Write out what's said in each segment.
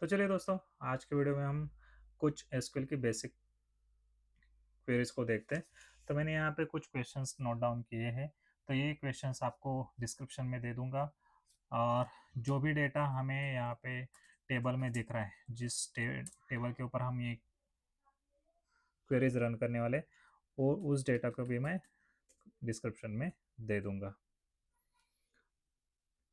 तो चलिए दोस्तों, आज के वीडियो में हम कुछ एसक्यूएल की बेसिक क्वेरीज को देखते हैं। तो मैंने यहाँ पे कुछ क्वेश्चंस नोट डाउन किए हैं। तो ये क्वेश्चंस आपको डिस्क्रिप्शन में दे दूंगा। और जो भी डेटा हमें यहाँ पे टेबल में दिख रहा है, जिस टेबल के ऊपर हम ये क्वेरीज रन करने वाले, वो उस डेटा को भी मैं डिस्क्रिप्शन में दे दूंगा।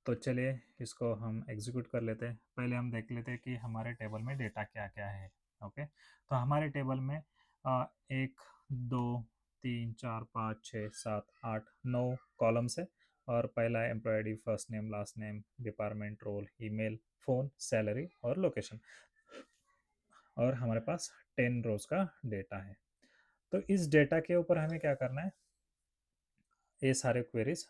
तो चलिए इसको हम एग्जीक्यूट कर लेते हैं। पहले हम देख लेते हैं कि हमारे टेबल में डेटा क्या क्या है। ओके, तो हमारे टेबल में 1 2 3 4 5 6 7 8 9 कॉलम्स है। और पहला है employee ID, first name, last name, department, role, email, phone, salary और लोकेशन। और हमारे पास 10 रोज का डेटा है। तो इस डेटा के ऊपर हमें क्या करना है, ये सारे क्वेरीज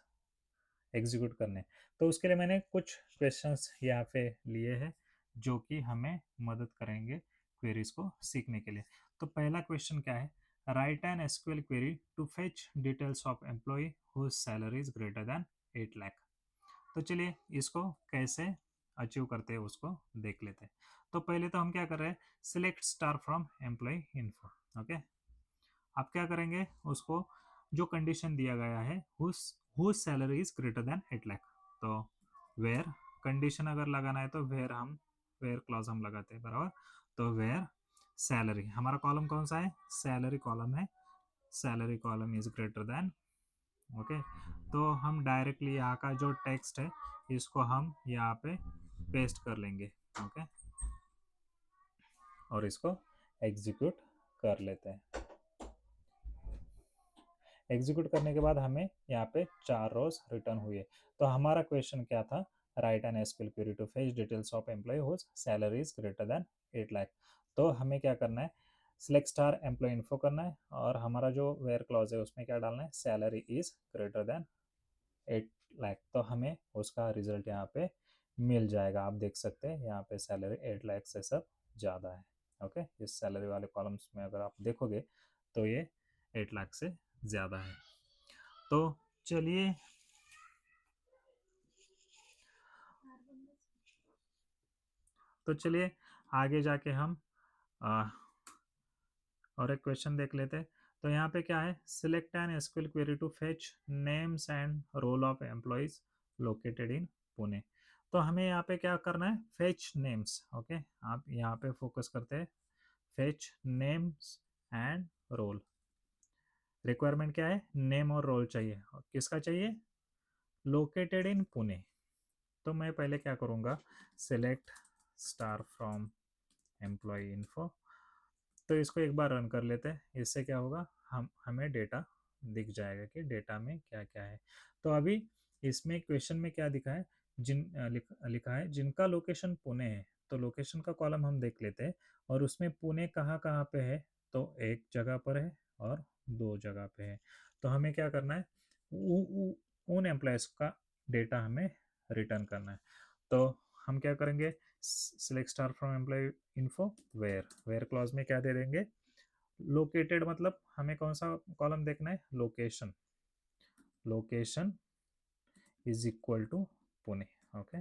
एग्जीक्यूट करने। तो उसके लिए मैंने कुछ क्वेश्चंस यहाँ पे लिए हैं जो कि हमें मदद करेंगे क्वेरीज को सीखने के लिए। तो पहला क्वेश्चन क्या है, write an SQL query to fetch details of employee whose salary is greater than 8 lakh. तो चलिए इसको कैसे अचीव करते हैं उसको देख लेते हैं। तो पहले तो हम क्या कर रहे हैं, select star from employee info. Okay, आप क्या करेंगे, उसको जो कंडीशन दिया गया है, whose salary is greater than 8 lakh. तो वेयर कंडीशन अगर लगाना है तो वेयर हम वेयर क्लॉज हम लगाते हैं, बराबर। तो वेयर सैलरी, हमारा कॉलम कौन सा है, सैलरी कॉलम है। Salary column is greater then, okay. तो हम डायरेक्टली यहाँ का जो टेक्स्ट है इसको हम यहाँ पे पेस्ट कर लेंगे। ओके, और इसको एग्जीक्यूट कर लेते हैं। एग्जीक्यूट करने के बाद हमें यहाँ पे 4 रोज रिटर्न हुए। तो हमारा क्वेश्चन क्या था, write an SQL query to fetch details of employee whose salary is greater than 8 lakh. तो हमें क्या करना है, सिलेक्ट स्टार एम्प्लॉय इन्फो करना है, और हमारा जो वेयर क्लॉज है उसमें क्या डालना है, salary is greater than 8 lakh. तो हमें उसका रिजल्ट यहाँ पे मिल जाएगा। आप देख सकते हैं यहाँ पे सैलरी 8 लाख से सब ज़्यादा है। ओके, इस सैलरी वाले कॉलम्स में अगर आप देखोगे तो ये 8 लाख से ज़्यादा है। तो चलिए आगे जाके हम आ, और एक क्वेश्चन देख लेते हैं। तो यहाँ पे क्या है, select an SQL query to fetch names and role of employees located in Pune. तो हमें यहाँ पे क्या करना है, फेच नेम्स। ओके, आप यहाँ पे फोकस करते हैं, fetch names and role. Requirement क्या है, नेम और रोल चाहिए। और किसका चाहिए, लोकेटेड इन पुणे। तो मैं पहले क्या करूँगा, select star from employee info. तो इसको एक बार रन कर लेते हैं। इससे क्या होगा, हमें डेटा दिख जाएगा कि डेटा में क्या क्या है। तो अभी इसमें क्वेश्चन में क्या दिखा है, लिखा है जिनका लोकेशन पुणे है। तो लोकेशन का कॉलम हम देख लेते हैं, और उसमें पुणे कहाँ कहाँ पे है। तो एक जगह पर है और 2 जगह पे है। तो हमें क्या करना है, उन एम्प्लॉयज का डेटा हमें रिटर्न करना है। तो हम क्या करेंगे, select star from employee info, where where clause में क्या दे देंगे, लोकेटेड, मतलब हमें कौन सा कॉलम देखना है, location. Location is equal to Pune. Okay,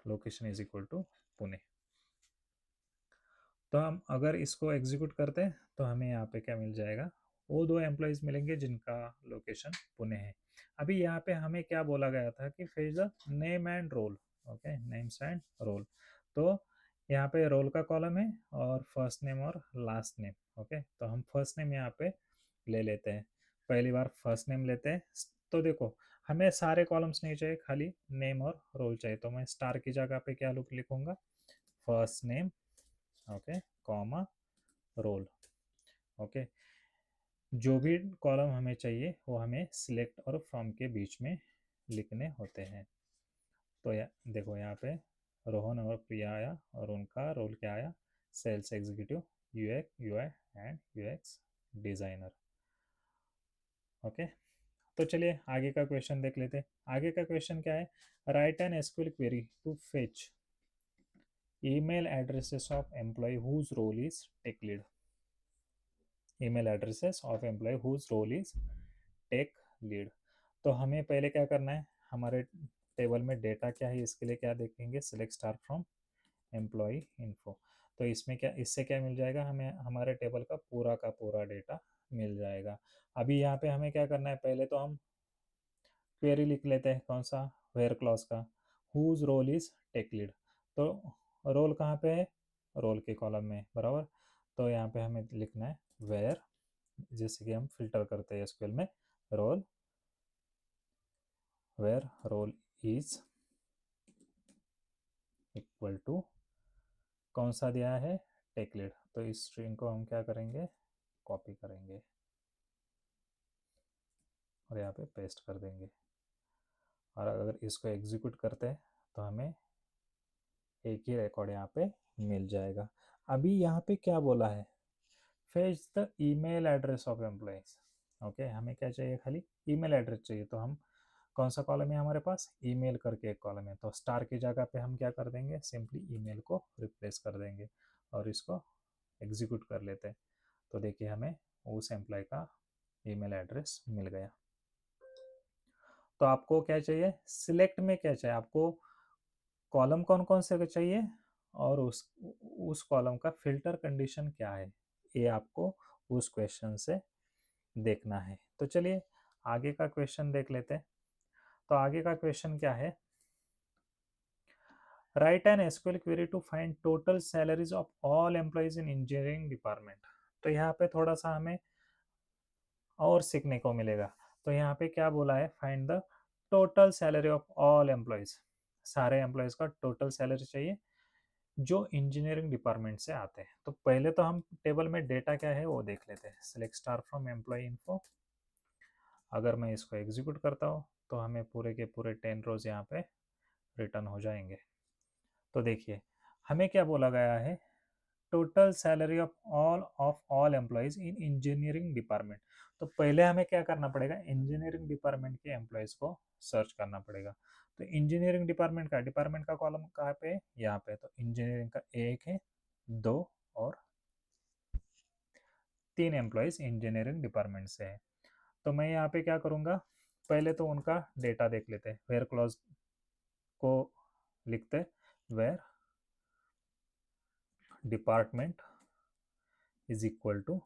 location is equal to Pune. तो हम अगर इसको एग्जीक्यूट करते हैं तो हमें यहाँ पे क्या मिल जाएगा, वो 2 एम्प्लॉयज मिलेंगे जिनका लोकेशन पुणे है। अभी यहाँ पे हमें क्या बोला गया था कि fetch the name and role. Okay, names and role. तो यहाँ पे रोल का कॉलम है और फर्स्ट नेम और लास्ट नेम। ओके, तो हम फर्स्ट नेम यहाँ पे ले लेते हैं। पहली बार फर्स्ट नेम लेते हैं। तो देखो, हमें सारे कॉलम्स नहीं चाहिए, खाली नेम और रोल चाहिए। तो मैं स्टार की जगह पे क्या लिखूंगा, first name, okay, comma, role. Okay, जो भी कॉलम हमें चाहिए वो हमें सिलेक्ट और फ्रॉम के बीच में लिखने होते हैं। तो देखो यहाँ पे रोहन और प्रिया आया, और उनका रोल क्या आया, sales executive, UI and UX designer. Okay, तो चलिए आगे का क्वेश्चन देख लेते हैं। आगे का क्वेश्चन क्या है, write an SQL query to fetch email addresses of employee whose role is tech lead. Email addresses of employee whose role is tech lead. तो हमें पहले क्या करना है, हमारे टेबल में डेटा क्या है, इसके लिए क्या देखेंगे, select star from employee info. तो इसमें क्या, इससे क्या मिल जाएगा, हमें हमारे टेबल का पूरा डेटा मिल जाएगा। अभी यहाँ पे हमें क्या करना है, पहले तो हम क्वेरी लिख लेते हैं, कौन सा, वेयर क्लॉज का, whose role is tech lead. तो रोल कहाँ पे है, रोल के कॉलम में, बराबर। तो यहाँ पे हमें लिखना है वेयर, जैसे कि हम फिल्टर करते हैं एसक्यूएल में, role, where role is equal to कौन सा दिया है, टेक लीड। तो इस स्ट्रिंग को हम क्या करेंगे, कॉपी करेंगे और यहाँ पे पेस्ट कर देंगे। और अगर इसको एग्जीक्यूट करते हैं तो हमें एक ही रिकॉर्ड यहाँ पे मिल जाएगा। अभी यहाँ पे क्या बोला है, fetch the email address of employees. Okay, हमें क्या चाहिए, खाली ईमेल एड्रेस चाहिए। तो हम कौन सा कॉलम है हमारे पास, ईमेल करके एक कॉलम है, तो स्टार की जगह पे हम क्या कर देंगे, सिंपली ईमेल को रिप्लेस कर देंगे और इसको एग्जीक्यूट कर लेते हैं। तो देखिए हमें उस एम्प्लॉय का ईमेल एड्रेस मिल गया। तो आपको क्या चाहिए, सिलेक्ट में क्या चाहिए आपको, कॉलम कौन कौन से चाहिए और उस कॉलम का फिल्टर कंडीशन क्या है, ये आपको उस क्वेश्चन से देखना है। तो चलिए आगे का क्वेश्चन देख लेते हैं। तो आगे का क्वेश्चन क्या है, write an SQL query to find total salaries of all employees in engineering department. तो यहाँ पे थोड़ा सा हमें और सीखने को मिलेगा। तो यहाँ पे क्या बोला है, find the total salary of all employees, सारे एम्प्लॉयज का टोटल सैलरी चाहिए जो इंजीनियरिंग डिपार्टमेंट से आते हैं। तो पहले तो हम टेबल में डेटा क्या है वो देख लेते हैं, select star from employee info. अगर मैं इसको एग्जीक्यूट करता हूँ तो हमें पूरे के पूरे 10 रोज यहाँ पे रिटर्न हो जाएंगे। तो देखिए हमें क्या बोला गया है, total salary of all employees in engineering department. तो पहले हमें क्या करना पड़ेगा, इंजीनियरिंग डिपार्टमेंट के एम्प्लॉयज को सर्च करना पड़ेगा। तो इंजीनियरिंग डिपार्टमेंट का कॉलम कहाँ पे है, यहाँ पे। तो इंजीनियरिंग का एक है, दो और तीन एम्प्लॉयज इंजीनियरिंग डिपार्टमेंट से है। तो मैं यहाँ पे क्या करूँगा, पहले तो उनका डेटा देख लेते हैं, वेयर क्लॉज को लिखते, where department is equal to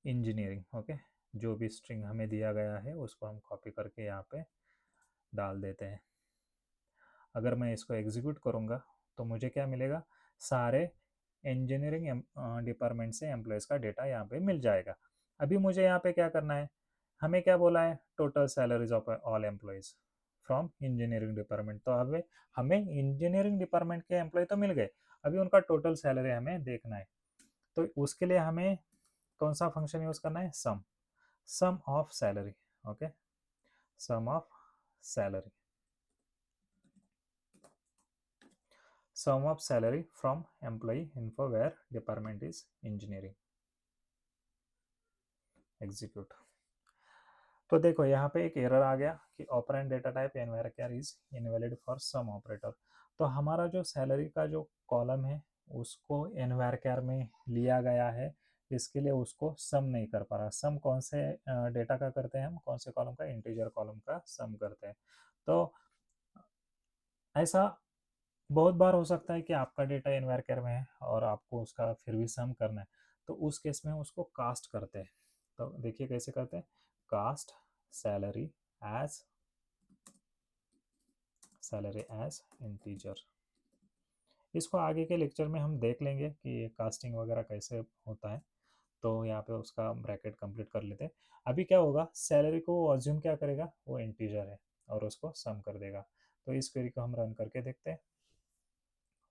engineering. Okay, जो भी स्ट्रिंग हमें दिया गया है उसको हम कॉपी करके यहाँ पे डाल देते हैं। अगर मैं इसको एग्जीक्यूट करूँगा तो मुझे क्या मिलेगा, सारे इंजीनियरिंग डिपार्टमेंट से एम्प्लॉयज़ का डेटा यहाँ पे मिल जाएगा। अभी मुझे यहाँ पे क्या करना है, हमें क्या बोला है, total salaries of all employees from engineering department. तो अब हमें इंजीनियरिंग डिपार्टमेंट के एम्प्लॉय तो मिल गए, अभी उनका टोटल सैलरी हमें देखना है। तो उसके लिए हमें कौन सा फंक्शन यूज़ करना है, sum of salary. Okay, sum of salary, sum of salary from employee info where department is engineering, execute। तो देखो यहाँ पे एक एरर आ गया कि operand data type nvarchar is invalid for sum operator. तो हमारा जो सैलरी का जो कॉलम है उसको एनवायरक्यार में लिया गया है, इसके लिए उसको सम नहीं कर पा रहा। सम कौन से डेटा का करते हैं हम, कौन से कॉलम का, इंटीजर कॉलम का सम करते हैं। तो ऐसा बहुत बार हो सकता है कि आपका डेटा एनवायरकेयर में है और आपको उसका फिर भी सम करना है, तो उस केस में उसको कास्ट करते हैं। तो देखिए कैसे करते हैं, कास्ट सैलरी एज इंटीजर। इसको आगे के लेक्चर में हम देख लेंगे कि ये कास्टिंग वगैरह कैसे होता है। तो यहाँ पे उसका ब्रैकेट कंप्लीट कर लेते हैं। अभी क्या होगा, सैलरी को वो अज्यूम क्या करेगा, वो इंटीजर है और उसको सम कर देगा। तो इस क्वेरी को हम रन करके देखते हैं।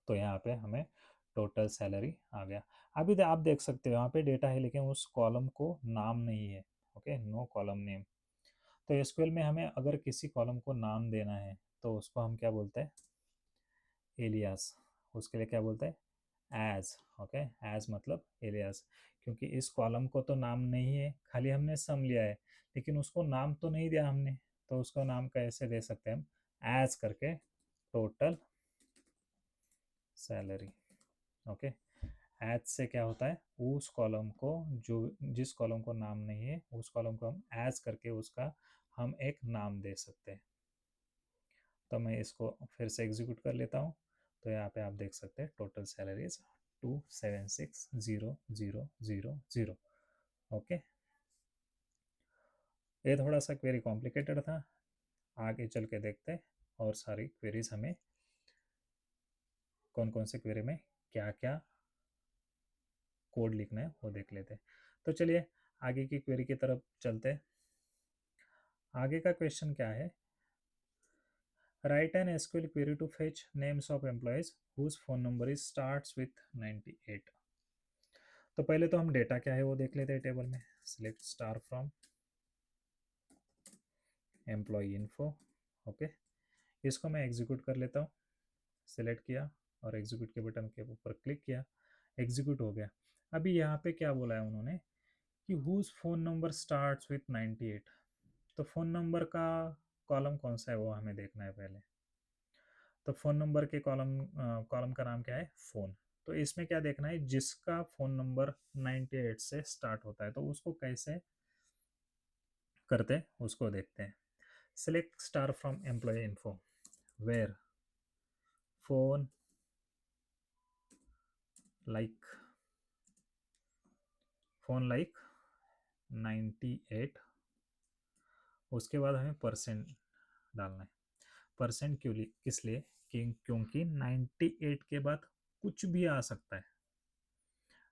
तो यहाँ पे हमें टोटल सैलरी आ गया। अभी आप देख सकते हो यहाँ पे डेटा है लेकिन उस कॉलम को नाम नहीं है। Okay, no column name. तो एसक्यूएल में हमें अगर किसी कॉलम को नाम देना है तो उसको हम क्या बोलते हैं, एलियास। उसके लिए क्या बोलते हैं, एज। ओके, एज मतलब एलियास, क्योंकि इस कॉलम को तो नाम नहीं है, खाली हमने सम लिया है लेकिन उसको नाम तो नहीं दिया हमने। तो उसको नाम कैसे दे सकते हैं हम, एज करके टोटल सैलरी। ओके, एज से क्या होता है, उस कॉलम को, जो जिस कॉलम को नाम नहीं है उस कॉलम को हम एज करके उसका हम एक नाम दे सकते हैं। तो मैं इसको फिर से एग्जीक्यूट कर लेता हूँ। तो यहाँ पे आप देख सकते हैं टोटल सैलरीज 2760000। ओके, ये थोड़ा सा क्वेरी कॉम्प्लिकेटेड था, आगे चल के देखते हैं और सारी क्वेरीज हमें कौन कौन से क्वेरी में क्या क्या कोड लिखना है वो देख लेते हैं। तो चलिए आगे की क्वेरी की तरफ चलते हैं। आगे का क्वेश्चन क्या है, write an SQL query to fetch names of employees whose phone number is starts with 98। तो पहले तो हम डेटा क्या है वो देख लेते हैं टेबल में। Select star from employee info. Okay, इसको मैं एग्जीक्यूट कर लेता हूँ। सिलेक्ट किया और एग्जीक्यूट के बटन के ऊपर क्लिक किया, एग्जीक्यूट हो गया। अभी यहाँ पे क्या बोला है उन्होंने कि whose phone number starts with 98। तो फ़ोन नंबर का कॉलम कौन सा है वो हमें देखना है पहले। तो फ़ोन नंबर के कॉलम का नाम क्या है, फ़ोन। तो इसमें क्या देखना है, जिसका फ़ोन नंबर 98 से स्टार्ट होता है तो उसको कैसे करते हैं उसको देखते हैं। Select star from employee info where phone like, phone like 98। उसके बाद हमें परसेंट डालना है। परसेंट क्यों, किस लिए क्योंकि 98 के बाद कुछ भी आ सकता है।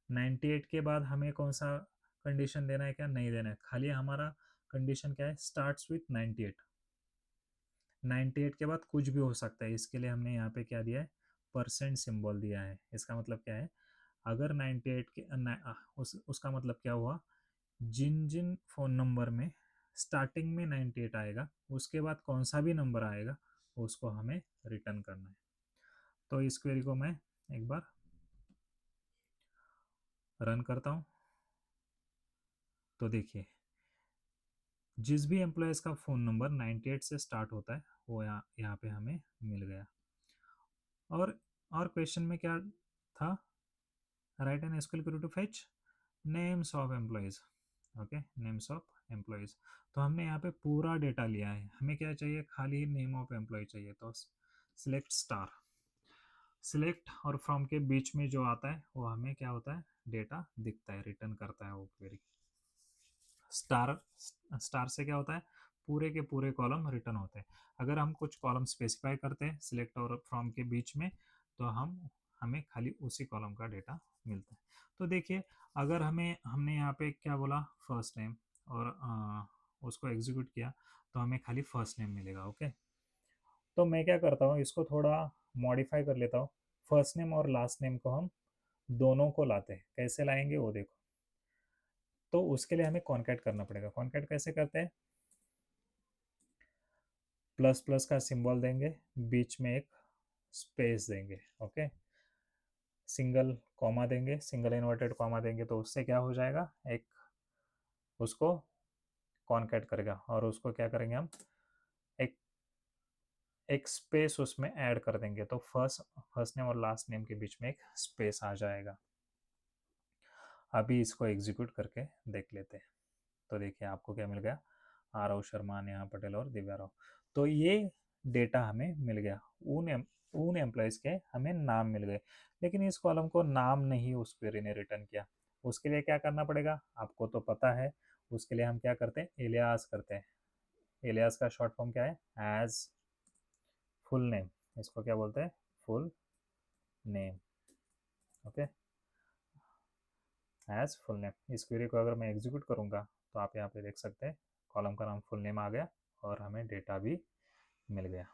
98 के बाद हमें कौन सा कंडीशन देना है, क्या नहीं देना है, खाली हमारा कंडीशन क्या है, स्टार्ट्स विथ 98। 98 के बाद कुछ भी हो सकता है, इसके लिए हमने यहाँ पे क्या दिया है, परसेंट सिंबल दिया है। इसका मतलब क्या है, अगर 98 के उसका मतलब क्या हुआ, जिन जिन फ़ोन नंबर में स्टार्टिंग में 98 आएगा उसके बाद कौन सा भी नंबर आएगा उसको हमें रिटर्न करना है। तो इस क्वेरी को मैं एक बार रन करता हूँ। तो देखिए जिस भी एम्प्लॉयज़ का फ़ोन नंबर 98 से स्टार्ट होता है वो यहाँ पे हमें मिल गया। और क्वेश्चन में क्या था, write an SQL query to fetch names of employees. Okay, names of employees. तो हमने यहाँ पे पूरा डेटा लिया है, हमें क्या चाहिए, खाली नेम ऑफ एम्प्लॉय चाहिए। तो सिलेक्ट स्टार, सिलेक्ट और फ्रॉम के बीच में जो आता है वो हमें क्या होता है, डेटा दिखता है, रिटर्न करता है वो क्वेरी। स्टार, स्टार से क्या होता है, पूरे के पूरे कॉलम रिटर्न होते हैं। अगर हम कुछ कॉलम स्पेसिफाई करते हैं सिलेक्ट और फ्रॉम के बीच में तो हमें खाली उसी कॉलम का डेटा मिलता है। तो देखिए अगर हमने यहाँ पे क्या बोला, फर्स्ट नेम, और उसको एग्जीक्यूट किया तो हमें खाली फर्स्ट नेम मिलेगा। ओके, तो मैं क्या करता हूँ, इसको थोड़ा मॉडिफाई कर लेता हूँ। फर्स्ट नेम और लास्ट नेम को हम दोनों को लाते हैं, कैसे लाएंगे वो देखो। तो उसके लिए हमें कॉन्कैट करना पड़ेगा। कॉन्कैट कैसे करते हैं, प्लस प्लस का सिंबल देंगे, बीच में एक स्पेस देंगे। ओके, सिंगल कॉमा देंगे, सिंगल इन्वर्टेड कॉमा देंगे तो उससे क्या हो जाएगा, एक उसको कॉन्कैट करेगा और उसको क्या करेंगे हम, एक एक स्पेस उसमें ऐड कर देंगे तो फर्स्ट नेम और लास्ट नेम के बीच में एक स्पेस आ जाएगा। अभी इसको एग्जीक्यूट करके देख लेते हैं। तो देखिए आपको क्या मिल गया, आरव शर्मा, नेहा पटेल और दिव्या राव। तो ये डेटा हमें मिल गया, उन एम्प्लॉयज़ के हमें नाम मिल गए, लेकिन इस कॉलम को नाम नहीं उस क्वेरी ने रिटर्न किया। उसके लिए क्या करना पड़ेगा आपको तो पता है, उसके लिए हम क्या करते हैं, एलियास करते हैं। एलियास का शॉर्ट फॉर्म क्या है, एज फुल नेम, इसको क्या बोलते हैं, full name. Okay, as full name. इस क्वेरी को अगर मैं एग्जीक्यूट करूंगा तो आप यहाँ पे देख सकते हैं कॉलम का नाम फुल नेम आ गया और हमें डेटा भी मिल गया।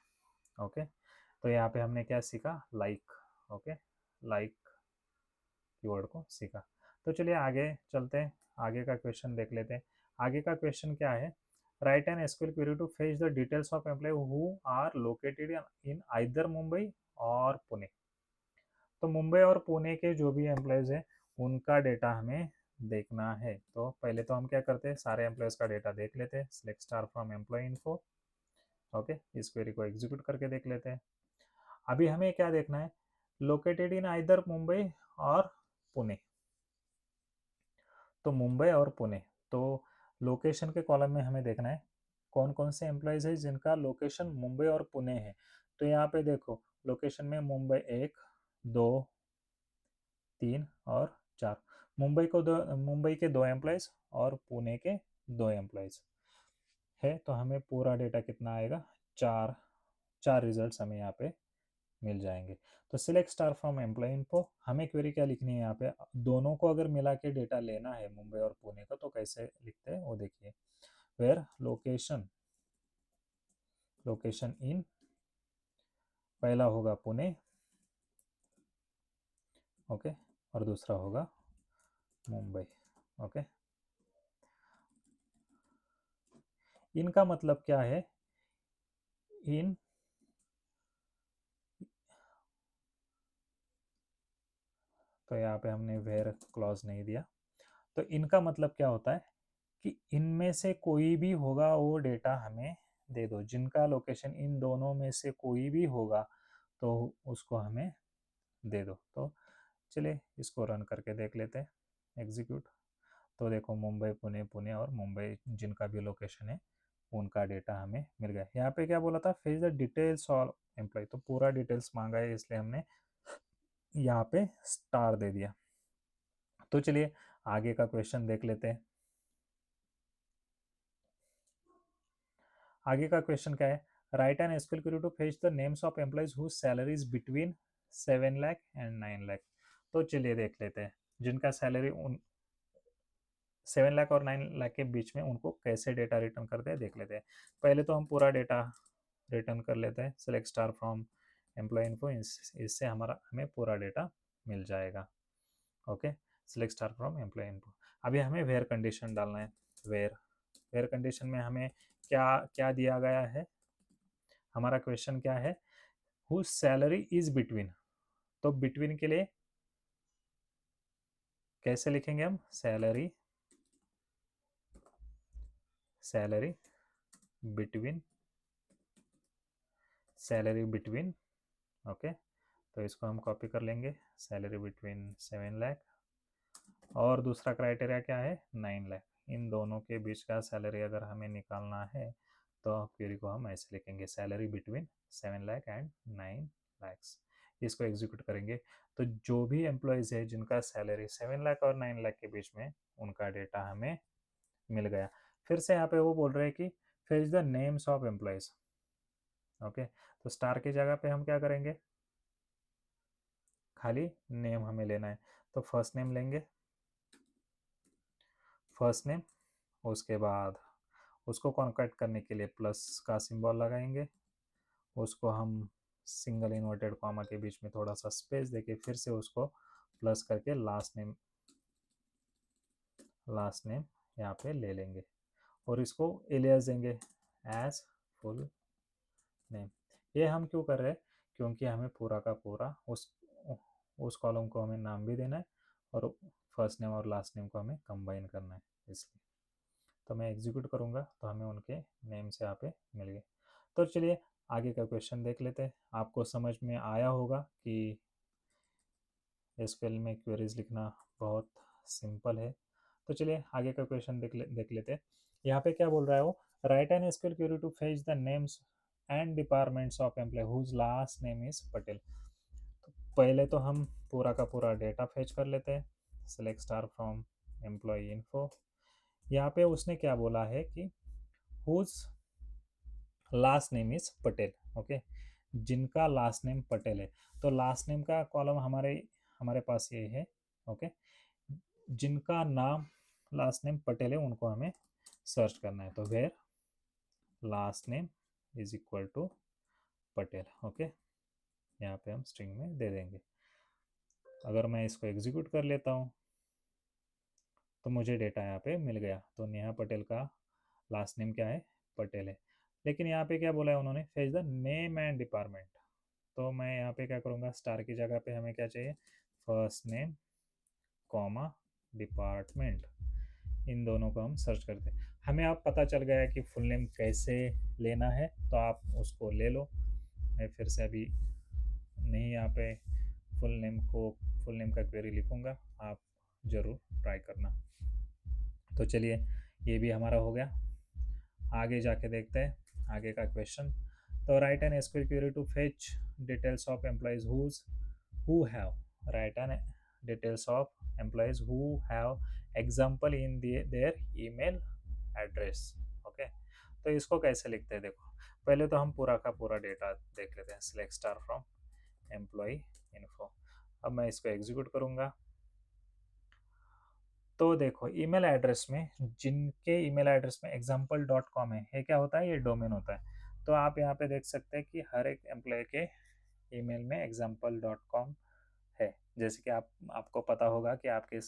ओके, तो यहाँ पे हमने क्या सीखा, लाइक। ओके, लाइक कीवर्ड को सीखा। तो चलिए आगे चलते हैं, आगे का क्वेश्चन देख लेते हैं। आगे का क्वेश्चन क्या है, write an SQL query to fetch the details of employee who are located in either Mumbai और पुणे। तो मुंबई और पुणे के जो भी एम्प्लॉयज हैं उनका डेटा हमें देखना है। तो पहले तो हम क्या करते हैं, सारे एम्प्लॉयज का डेटा देख लेते हैं। Select star from employee info. Okay, इस क्वेरी को एग्जीक्यूट करके देख लेते हैं। अभी हमें क्या देखना है, लोकेटेड इन आइदर मुंबई और पुणे। तो मुंबई और पुणे, तो लोकेशन के कॉलम में हमें देखना है कौन कौन से एम्प्लॉयज है जिनका लोकेशन मुंबई और पुणे है। तो यहाँ पे देखो लोकेशन में मुंबई 1, 2, 3 और 4। मुंबई के 2 एम्प्लॉयज़ और पुणे के 2 एम्प्लॉयज़ है, तो हमें पूरा डेटा कितना आएगा, 4 4 रिजल्ट्स हमें यहाँ पे मिल जाएंगे। तो select star from employee info, हमें क्वेरी क्या लिखनी है यहाँ पे, दोनों को अगर मिला के डेटा लेना है मुंबई और पुणे का, तो कैसे लिखते हैं वो देखिए। वेयर लोकेशन इन, पहला होगा पुणे, ओके, और दूसरा होगा मुंबई, ओके। इनका मतलब क्या है, इन, तो यहाँ पे हमने वेयर क्लॉज नहीं दिया। तो इनका मतलब क्या होता है कि इनमें से कोई भी होगा वो डेटा हमें दे दो, जिनका लोकेशन इन दोनों में से कोई भी होगा तो उसको हमें दे दो। तो चलिए इसको रन करके देख लेते हैं, एग्जीक्यूट। तो देखो मुंबई पुणे, पुणे और मुंबई जिनका भी लोकेशन है उनका डेटा हमें मिल गया। यहाँ पे क्या बोला था, fetch the details all employ, तो पूरा डिटेल्स मांगा है इसलिए हमने यहाँ पे स्टार दे दिया। तो चलिए आगे का क्वेश्चन देख लेते हैं। आगे का क्वेश्चन क्या है, write an SQL query to fetch the names of employees whose salary is between 7 lakh and 9 lakh. तो चलिए देख लेते हैं जिनका सैलरी 7 लाख और 9 लाख के बीच में, उनको कैसे डेटा रिटर्न करते हैं देख लेते हैं। पहले तो हम पूरा डेटा रिटर्न कर लेते हैं, select star from employee info, इससे हमें पूरा डेटा मिल जाएगा, okay. Select star from employee info. अभी हमें वेयर कंडीशन डालना है। वेयर कंडीशन में हमें क्या क्या दिया गया है, हमारा क्वेश्चन क्या है, हुज सैलरी इज बिटवीन, तो बिटवीन के लिए कैसे लिखेंगे हम, salary between, salary between, okay. तो इसको हम कॉपी कर लेंगे, सैलरी बिटवीन 7 लाख, और दूसरा क्राइटेरिया क्या है, 9 लाख। इन दोनों के बीच का सैलरी अगर हमें निकालना है तो क्वेरी को हम ऐसे लिखेंगे, salary between 7 lakh and 9 lakhs. इसको एग्जीक्यूट करेंगे तो जो भी एम्प्लॉयज़ है जिनका सैलरी 7 लाख और 9 लाख के बीच में, उनका डेटा हमें मिल गया। फिर से यहाँ पे वो बोल रहे हैं कि fetch the names of employees, okay. तो स्टार की जगह पे हम क्या करेंगे, खाली नेम हमें लेना है, तो फर्स्ट नेम लेंगे, फर्स्ट नेम, उसके बाद उसको कॉन्कैट करने के लिए प्लस का सिंबल लगाएंगे, उसको हम सिंगल इन्वर्टेड कॉमा के बीच में थोड़ा सा स्पेस देके फिर से उसको प्लस करके लास्ट नेम यहाँ पे ले लेंगे, और इसको एलियास देंगे एज फुल नेम। ये हम क्यों कर रहे हैं, क्योंकि हमें पूरा का पूरा उस कॉलम को हमें नाम भी देना है और फर्स्ट नेम और लास्ट नेम को हमें कंबाइन करना है, इसलिए। तो मैं एग्जीक्यूट करूँगा तो हमें उनके नेम से यहाँ पे मिल गए। तो चलिए आगे का क्वेश्चन देख लेते हैं। आपको समझ में आया होगा कि एसक्यूएल में क्वेरीज लिखना बहुत सिंपल है। तो चलिए आगे का क्वेश्चन देख लेते हैं। यहाँ पे क्या बोल रहा है वो, write an SQL query to fetch the names and departments of employee whose last name is Patel. तो पहले तो हम पूरा का पूरा डेटा फेच कर लेते हैं, select star from employee info. यहाँ पे उसने क्या बोला है कि whose last name is Patel, okay, जिनका लास्ट नेम पटेल है। तो लास्ट नेम का कॉलम हमारे हमारे पास ये है, ओके। जिनका नाम लास्ट नेम पटेल है उनको हमें सर्च करना है, तो where last name is equal to Patel, okay. यहाँ पे हम स्ट्रिंग में दे देंगे। अगर मैं इसको एग्जीक्यूट कर लेता हूँ तो मुझे डेटा यहाँ पे मिल गया। तो नेहा पटेल का लास्ट नेम क्या है, पटेल है। लेकिन यहाँ पे क्या बोला है उन्होंने, fetch the name and department. तो मैं यहाँ पे क्या करूँगा, स्टार की जगह पे हमें क्या चाहिए, फर्स्ट नेम कॉमा डिपार्टमेंट, इन दोनों को हम सर्च करते हैं। हमें अब पता चल गया है कि फुल नेम कैसे लेना है, तो आप उसको ले लो। मैं फिर से अभी नहीं यहाँ पे फुल नेम का क्वेरी लिखूँगा, आप ज़रूर ट्राई करना। तो चलिए ये भी हमारा हो गया। आगे जाके देखते हैं आगे का क्वेश्चन। तो write an SQL query to fetch details of employees who have write an details of employees who have example in their email address. Okay, तो इसको कैसे लिखते हैं देखो, पहले तो हम पूरा का पूरा डेटा देख लेते हैं, select star from employee info. अब मैं इसको एग्जीक्यूट करूंगा तो देखो ईमेल एड्रेस में, जिनके ईमेल एड्रेस में example.com है, ये क्या होता है, ये डोमेन होता है। तो आप यहाँ पे देख सकते हैं कि हर एक एम्प्लॉय के ईमेल में example.com है। जैसे कि आपको पता होगा कि आपके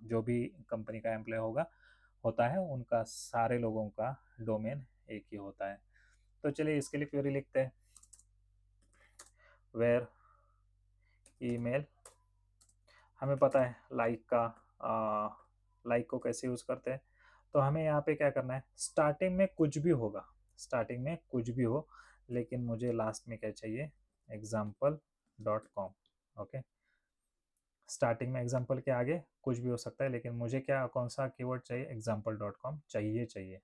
जो भी कंपनी का एम्प्लॉय होता है, उनका सारे लोगों का डोमेन एक ही होता है। तो चलिए इसके लिए क्वेरी लिखते हैं, वेयर ईमेल, हमें पता है लाइक को कैसे यूज़ करते हैं। तो हमें यहाँ पे क्या करना है, स्टार्टिंग में कुछ भी होगा, स्टार्टिंग में कुछ भी हो, लेकिन मुझे लास्ट में क्या चाहिए, example.com। ओके, स्टार्टिंग में एग्जाम्पल के आगे कुछ भी हो सकता है, लेकिन मुझे क्या, कौन सा कीवर्ड चाहिए, example.com चाहिए।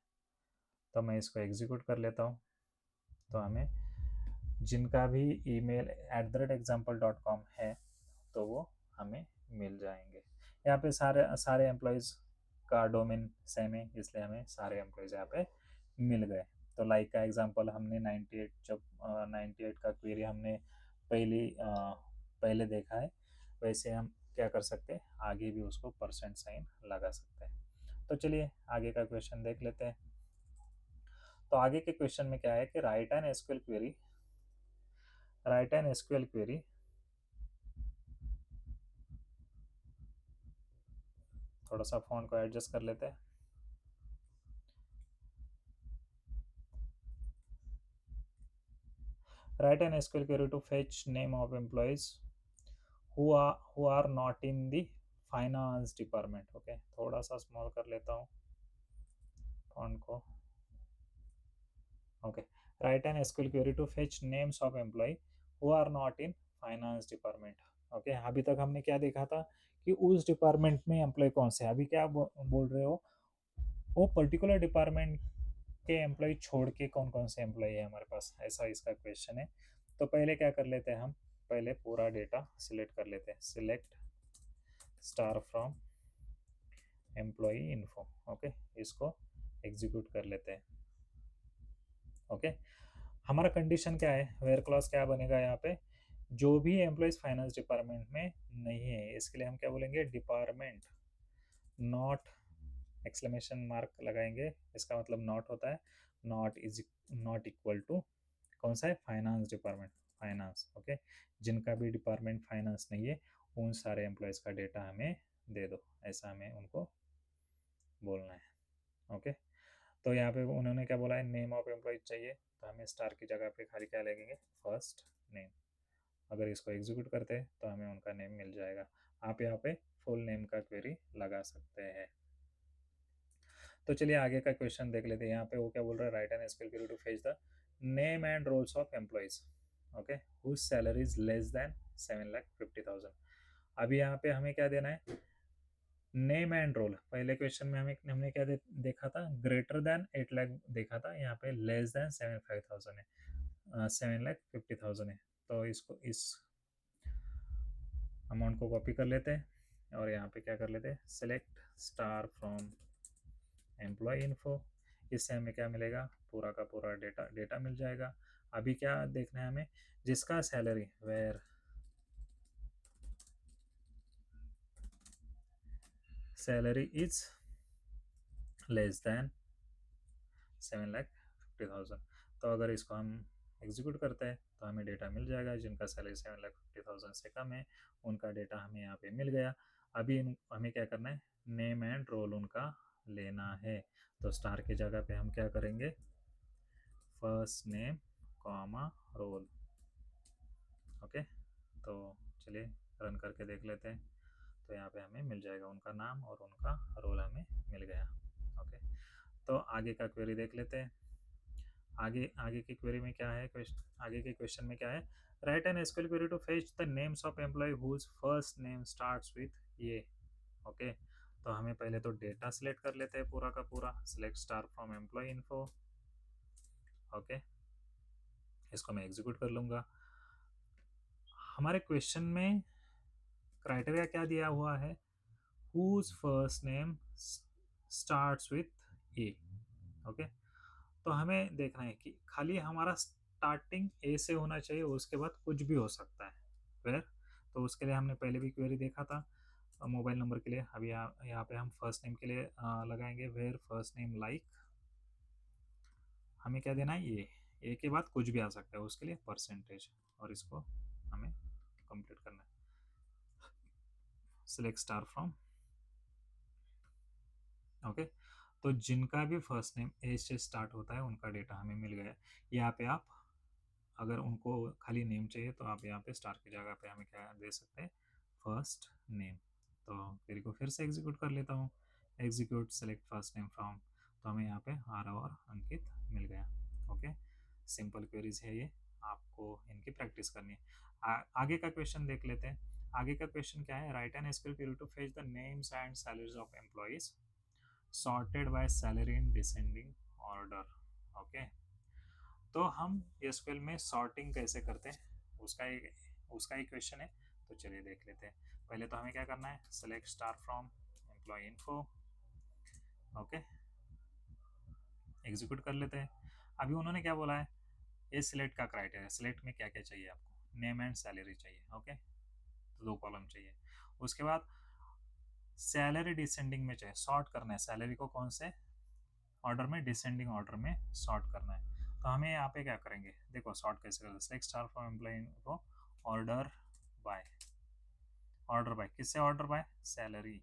तो मैं इसको एग्जीक्यूट कर लेता हूँ। तो हमें जिनका भी ईमेल @example.com है तो वो हमें मिल जाएंगे। यहाँ पे सारे सारे एम्प्लॉयज़ का डोमेन सेम है, इसलिए हमें सारे एम्प्लॉयज़ यहाँ पे मिल गए। तो लाइक का एग्जांपल हमने 98, जब 98 का क्वेरी हमने पहले देखा है, वैसे हम क्या कर सकते हैं, आगे भी उसको परसेंट साइन लगा सकते हैं। तो चलिए आगे का क्वेश्चन देख लेते हैं। तो आगे के क्वेश्चन में क्या है कि राइट एन एसक्यूएल क्वेरी, थोड़ा सा फॉन्ट को एडजस्ट कर लेते हैं। Write an SQL query to fetch name of employees who are not in the finance department. Okay, थोड़ा सा स्मॉल कर लेता हूँ फॉन्ट को। Okay, write an SQL query to fetch names of employee who are not in finance department. Okay, अभी तक हमने क्या देखा था कि उस डिपार्टमेंट में एम्प्लॉय कौन से है, अभी क्या बोल रहे हो, वो पर्टिकुलर डिपार्टमेंट के एम्प्लॉय छोड़ के कौन कौन से एम्प्लॉय है हमारे पास, ऐसा इसका क्वेश्चन है। तो पहले क्या कर लेते हैं, हम पहले पूरा डेटा सिलेक्ट कर लेते हैं, select star from employee info. Okay, इसको एग्जीक्यूट कर लेते हैं। ओके, हमारा कंडीशन क्या है, वेयर क्लॉज क्या बनेगा यहाँ पे, जो भी एम्प्लॉयज फाइनेंस डिपार्टमेंट में नहीं है, इसके लिए हम क्या बोलेंगे, डिपार्टमेंट नॉट, एक्सक्लेमेशन मार्क लगाएंगे, इसका मतलब नॉट होता है, नॉट इक्वल टू कौन सा है, फाइनेंस डिपार्टमेंट, फाइनेंस। ओके, जिनका भी डिपार्टमेंट फाइनेंस नहीं है, उन सारे एम्प्लॉयज़ का डेटा हमें दे दो, ऐसा हमें उनको बोलना है। ओके, तो यहाँ पे उन्होंने क्या बोला है, नेम ऑफ एम्प्लॉय चाहिए, तो हमें स्टार की जगह पे खाली क्या लगेंगे, फर्स्ट नेम। अगर इसको एग्जीक्यूट करते हैं तो हमें उनका नेम मिल जाएगा। आप यहाँ पे फुल नेम का क्वेरी लगा सकते हैं। तो चलिए आगे का क्वेश्चन देख लेते हैं। यहाँ पे वो क्या बोल रहा है, write an SQL query to fetch the name and roles of employees, okay, whose salary is less than 7,50,000। अभी यहाँ पे हमें क्या देना है, नेम एंड रोल। पहले क्वेश्चन में हमने क्या देखा था, ग्रेटर देन 8 लाख देखा था, यहाँ पे लेस देन 7,50,000 है, 7,50,000 है। तो इसको इस अमाउंट को कॉपी कर लेते हैं और यहाँ पे क्या कर लेते हैं, select star from employee info. इससे हमें क्या मिलेगा, पूरा का पूरा डेटा मिल जाएगा। अभी क्या देखना है हमें, जिसका salary, where salary is less than 7,50,000। तो अगर इसको हम एग्जीक्यूट करते हैं तो हमें डेटा मिल जाएगा, जिनका सैलरी 7,50,000 से कम है, उनका डेटा हमें यहाँ पे मिल गया। अभी हमें क्या करना है, नेम एंड रोल उनका लेना है। तो स्टार की जगह पे हम क्या करेंगे, first name comma role. Okay, तो चलिए रन करके देख लेते हैं। तो यहाँ पे हमें मिल जाएगा उनका नाम और उनका रोल हमें मिल गया। ओके, तो आगे का क्वेरी देख लेते हैं। आगे आगे की क्वेरी में क्या है, आगे के क्वेश्चन में क्या है, write an SQL query to fetch the names of employee whose first name starts with ये। ओके, तो हमें पहले तो डेटा सिलेक्ट कर लेते हैं पूरा का पूरा, select star from employee info. Okay, इसको मैं एग्जीक्यूट कर लूँगा। हमारे क्वेश्चन में क्राइटेरिया क्या दिया हुआ है, whose first name starts with A। Okay, तो हमें देखना है कि खाली हमारा स्टार्टिंग ए से होना चाहिए, उसके बाद कुछ भी हो सकता है फिर। तो उसके लिए हमने पहले भी क्वेरी देखा था मोबाइल नंबर के लिए। अभी यहाँ पे हम फर्स्ट नेम के लिए लगाएंगे वेयर फर्स्ट नेम लाइक, हमें क्या देना है, ये ए के बाद कुछ भी आ सकता है, उसके लिए परसेंटेज, और इसको हमें कंप्लीट करना है। Select star from, okay. तो जिनका भी फर्स्ट नेम ए से स्टार्ट होता है उनका डेटा हमें मिल गया। यहाँ पे आप अगर उनको खाली नेम चाहिए तो आप यहाँ पे स्टार की जगह पे हमें क्या दे सकते हैं, फर्स्ट नेम। तो क्वेरी को फिर से एग्जीक्यूट कर लेता हूँ, execute select first name from, तो हमें यहाँ पे आरव और अंकित मिल गया। ओके, सिंपल क्वेरीज है ये, आपको इनकी प्रैक्टिस करनी है। आगे का क्वेश्चन देख लेते हैं। आगे का क्वेश्चन क्या है, write an SQL query to fetch the names and salaries of employees sorted by salary in descending order. Okay, तो हम एसक्यूएल में सॉर्टिंग कैसे करते हैं उसका ही क्वेश्चन है। तो चलिए देख लेते हैं। पहले तो हमें क्या करना है, select star from employee info, okay, execute कर लेते हैं। अभी उन्होंने क्या बोला है, ये सिलेक्ट का क्राइटेरिया, सिलेक्ट में क्या क्या चाहिए आपको, नेम एंड सैलरी चाहिए, ओके, तो 2 कॉलम चाहिए। उसके बाद सैलरी डिसेंडिंग में चाहिए, सॉर्ट करना है सैलरी को कौन से ऑर्डर में, डिसेंडिंग ऑर्डर में सॉर्ट करना है। तो हमें यहाँ पे क्या करेंगे, देखो सॉर्ट कैसे करते हैं, सेलेक्ट स्टार फ्रॉम एम्प्लॉय को ऑर्डर बाय, ऑर्डर बाय किससे, order by salary,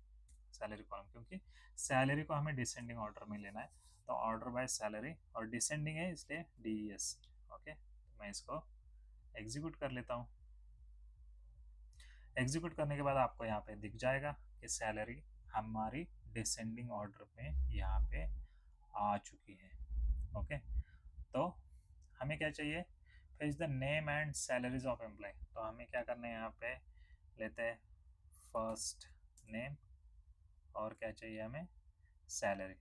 salary column, क्योंकि सैलरी को हमें डिसेंडिंग ऑर्डर में लेना है। तो ऑर्डर बाय सैलरी, और डिसेंडिंग है इसलिए DES। ओके, तो मैं इसको एग्जीक्यूट कर लेता हूँ। एग्जीक्यूट करने के बाद आपको यहाँ पे दिख जाएगा कि सैलरी हमारी डिसेंडिंग ऑर्डर में यहाँ पे आ चुकी है। ओके, तो हमें क्या चाहिए, fetch the name and salaries of employee. तो हमें क्या करना है, यहाँ पे लेते हैं फर्स्ट नेम, और क्या चाहिए हमें, सैलरी।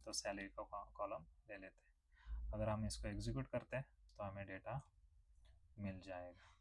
तो सैलरी का कॉलम ले लेते हैं। अगर हम इसको एग्जीक्यूट करते हैं तो हमें डेटा मिल जाएगा।